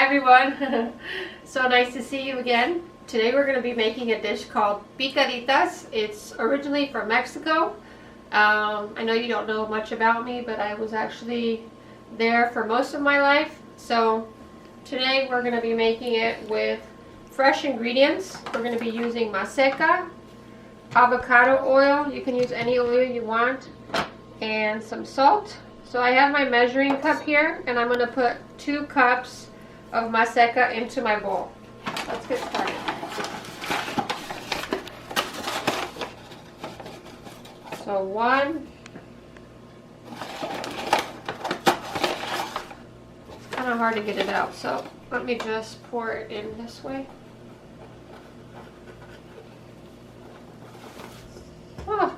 everyone. So nice to see you again. Today we're going to be making a dish called Picaditas. It's originally from Mexico. I know you don't know much about me, but I was actually there for most of my life. So today we're going to be making it with fresh ingredients. We're going to be using maseca, avocado oil, you can use any oil you want, and some salt. So I have my measuring cup here, and I'm going to put 2 cups of maseca into my bowl. Let's get started. So 1. It's kind of hard to get it out, so let me just pour it in this way. Oh,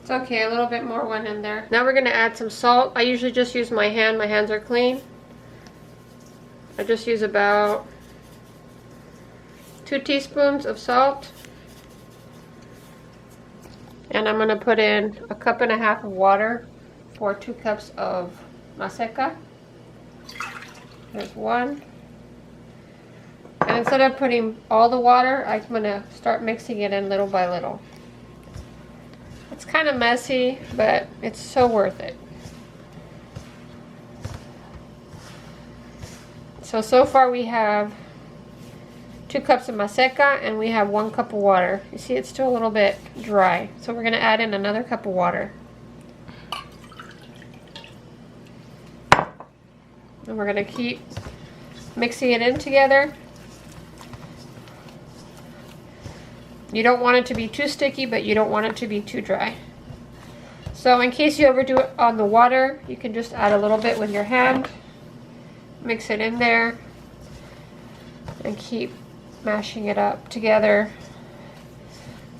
it's okay, a little bit more went in there. Now we're going to add some salt. I usually just use my hand. My hands are clean. I just use about 2 teaspoons of salt. And I'm going to put in 1.5 cups of water for 2 cups of maseca. There's 1. And instead of putting all the water, I'm going to start mixing it in little by little. It's kind of messy, but it's so worth it. So far we have 2 cups of maseca and we have 1 cup of water. You see, it's still a little bit dry, so we're going to add in another cup of water. And we're going to keep mixing it in together. You don't want it to be too sticky, but you don't want it to be too dry. So in case you overdo it on the water, you can just add a little bit with your hand. Mix it in there and keep mashing it up together.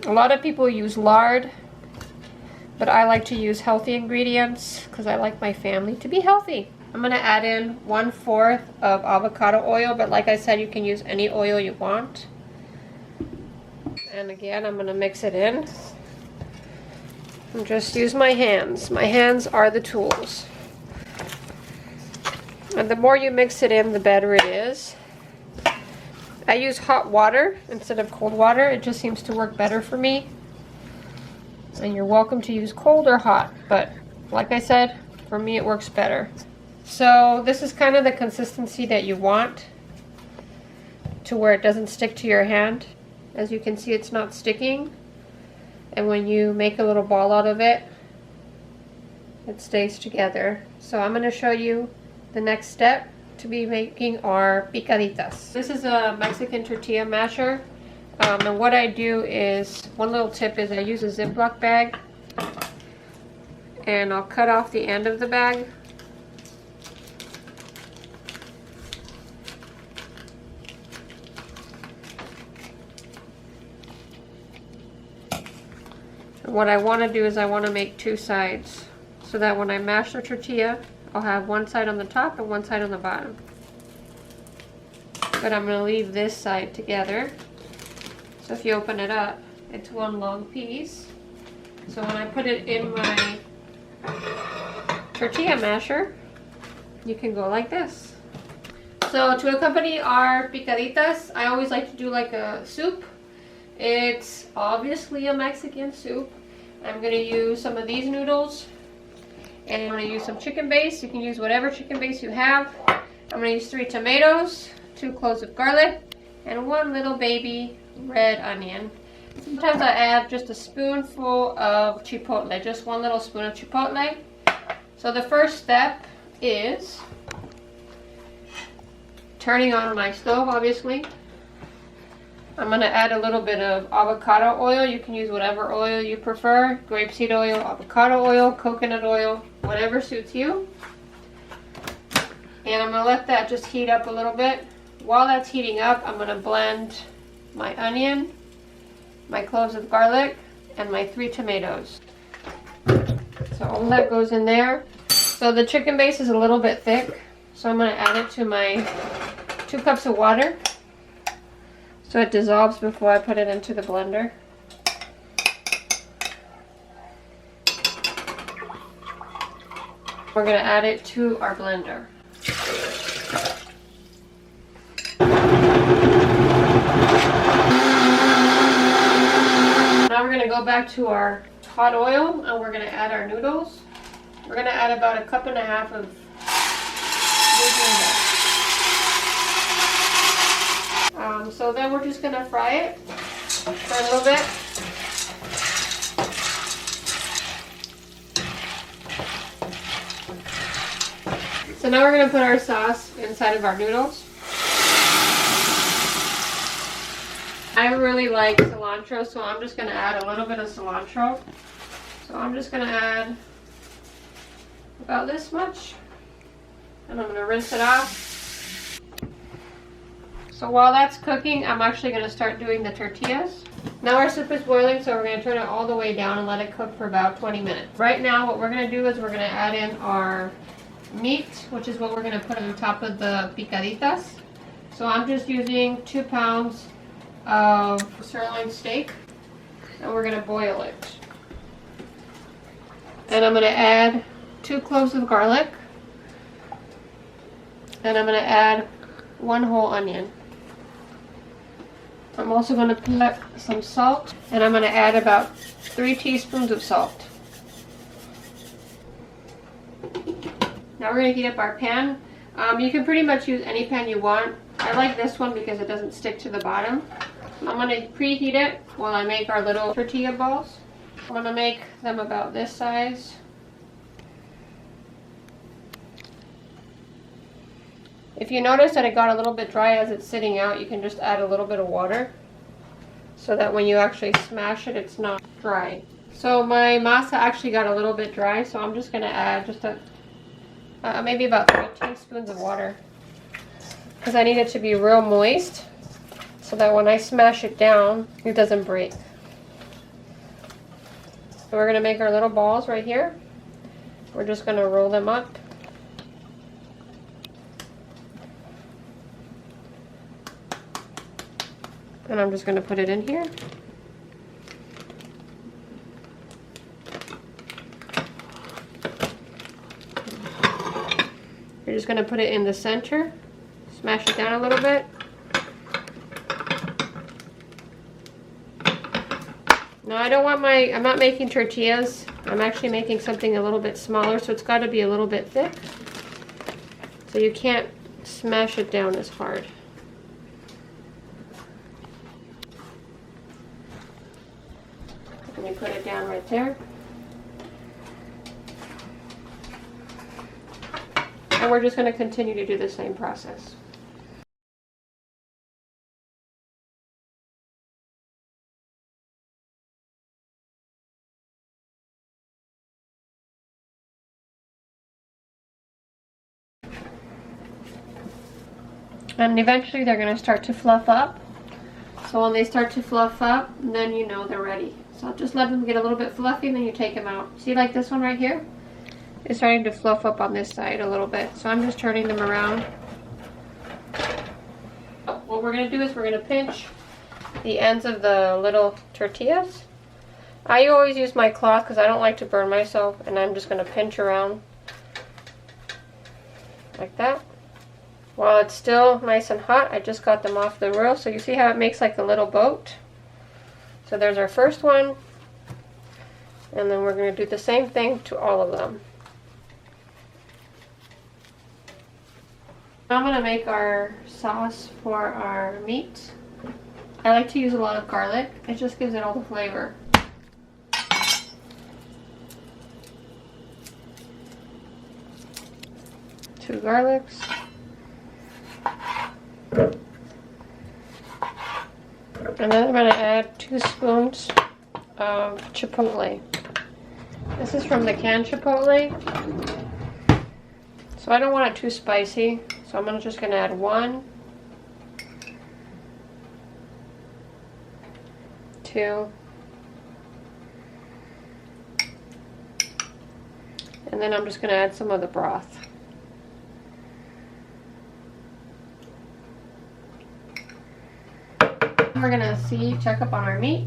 A lot of people use lard, but I like to use healthy ingredients because I like my family to be healthy. I'm going to add in 1/4 of avocado oil, but like I said, you can use any oil you want. And again, I'm going to mix it in. And just use my hands. My hands are the tools. And the more you mix it in, the better it is. I use hot water instead of cold water. It just seems to work better for me. And you're welcome to use cold or hot, but like I said, for me it works better. So this is kind of the consistency that you want, to where it doesn't stick to your hand. As you can see, it's not sticking, and when you make a little ball out of it, it stays together. So I'm going to show you the next step to be making our picaditas. This is a Mexican tortilla masher, and what I do is, one little tip is I use a Ziploc bag, and I'll cut off the end of the bag. What I want to do is I want to make 2 sides, so that when I mash the tortilla, I'll have one side on the top and one side on the bottom. But I'm going to leave this side together. So if you open it up, it's one long piece. So when I put it in my tortilla masher, you can go like this. So to accompany our picaditas, I always like to do like a soup. It's obviously a Mexican soup. I'm going to use some of these noodles, and I'm going to use some chicken base. You can use whatever chicken base you have. I'm going to use 3 tomatoes, 2 cloves of garlic, and 1 little baby red onion. Sometimes I add just a spoonful of chipotle, just 1 little spoon of chipotle. So the first step is turning on my stove, obviously. I'm going to add a little bit of avocado oil. You can use whatever oil you prefer. Grapeseed oil, avocado oil, coconut oil, whatever suits you. And I'm going to let that just heat up a little bit. While that's heating up, I'm going to blend my onion, my cloves of garlic, and my 3 tomatoes. So all that goes in there. So the chicken base is a little bit thick, so I'm going to add it to my 2 cups of water, so it dissolves before I put it into the blender. We're going to add it to our blender. go back to our hot oil and we're going to add our noodles. We're going to add about 1.5 cups of noodles. So then we're just going to fry it for a little bit. So now we're going to put our sauce inside of our noodles. I really like cilantro, so I'm just going to add a little bit of cilantro. So I'm just going to add about this much. And I'm going to rinse it off. So while that's cooking, I'm actually going to start doing the tortillas. Now our soup is boiling, so we're going to turn it all the way down and let it cook for about 20 minutes. Right now what we're going to do is we're going to add in our meat, which is what we're going to put on top of the picaditas. So I'm just using 2 pounds of sirloin steak, and we're going to boil it. And I'm going to add 2 cloves of garlic, and I'm going to add 1 whole onion. I'm also going to put some salt, and I'm going to add about 3 teaspoons of salt. Now we're going to heat up our pan. You can pretty much use any pan you want. I like this one because it doesn't stick to the bottom. I'm going to preheat it while I make our little tortilla balls. I'm going to make them about this size. If you notice that it got a little bit dry as it's sitting out, you can just add a little bit of water so that when you actually smash it, it's not dry. So my masa actually got a little bit dry, so I'm just going to add just maybe about 3 teaspoons of water, because I need it to be real moist so that when I smash it down, it doesn't break. So we're going to make our little balls right here. We're just going to roll them up. And I'm just going to put it in here. You're just going to put it in the center, smash it down a little bit. Now I'm not making tortillas. I'm actually making something a little bit smaller, so it's got to be a little bit thick. So you can't smash it down as hard. And you put it down right there. And we're just going to continue to do the same process. And eventually they're going to start to fluff up. So when they start to fluff up, then you know they're ready. So just let them get a little bit fluffy, and then you take them out. See, like this one right here? It's starting to fluff up on this side a little bit. So I'm just turning them around. What we're going to do is we're going to pinch the ends of the little tortillas. I always use my cloth because I don't like to burn myself, and I'm just going to pinch around like that. While it's still nice and hot, I just got them off the grill. So you see how it makes like a little boat? So there's our first one. And then we're going to do the same thing to all of them. Now I'm going to make our sauce for our meat. I like to use a lot of garlic. It just gives it all the flavor. Two garlics. And then I'm going to add 2 spoons of chipotle. This is from the canned chipotle. So I don't want it too spicy. So I'm just going to add 1, 2, and then I'm just going to add some of the broth. We're going to check up on our meat.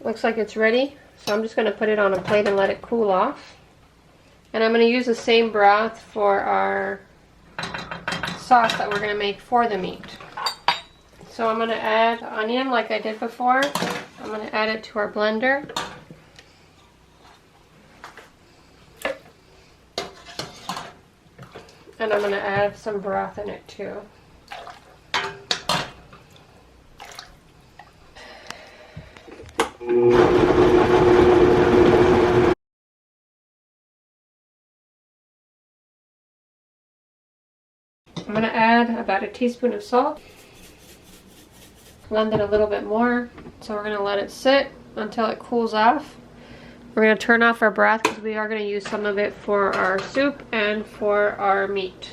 Looks like it's ready. So I'm just going to put it on a plate and let it cool off. And I'm going to use the same broth for our sauce that we're going to make for the meat. So I'm going to add onion like I did before. I'm going to add it to our blender. And I'm going to add some broth in it too. I'm going to add about a teaspoon of salt. Blend it a little bit more. So we're going to let it sit until it cools off. We're going to turn off our broth because we are going to use some of it for our soup and for our meat.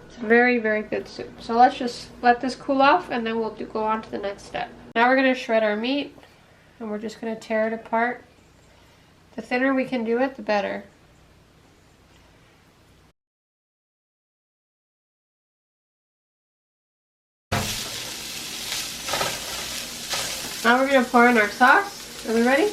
It's very, very good soup. So let's just let this cool off and then we'll go on to the next step. Now we're going to shred our meat and we're just going to tear it apart. The thinner we can do it, the better. Now we're going to pour in our sauce. Are we ready?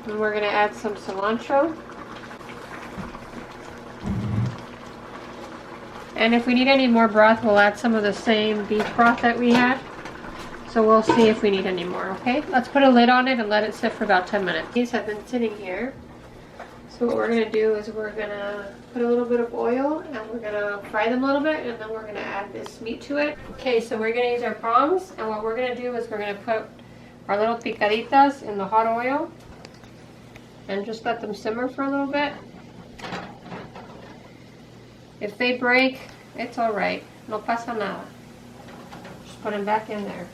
And we're going to add some cilantro. And if we need any more broth, we'll add some of the same beef broth that we had. So we'll see if we need any more, okay? Let's put a lid on it and let it sit for about 10 minutes. These have been sitting here. So what we're going to do is we're going to put a little bit of oil and we're going to fry them a little bit and then we're going to add this meat to it. Okay, so we're going to use our prawns and what we're going to do is we're going to put our little picaditas in the hot oil and just let them simmer for a little bit. If they break, it's alright. No pasa nada. Just put them back in there.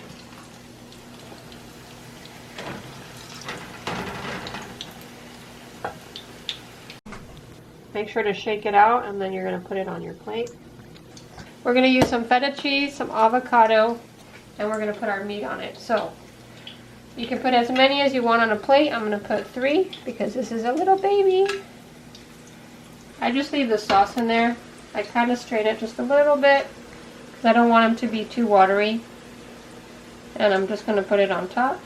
Make sure to shake it out and then you're going to put it on your plate. We're going to use some feta cheese, some avocado, and we're going to put our meat on it. So you can put as many as you want on a plate. I'm going to put 3 because this is a little baby. I just leave the sauce in there. I kind of strain it just a little bit because I don't want them to be too watery. And I'm just going to put it on top.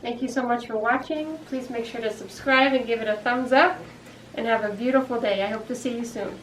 Thank you so much for watching. Please make sure to subscribe and give it a thumbs up. And have a beautiful day. I hope to see you soon.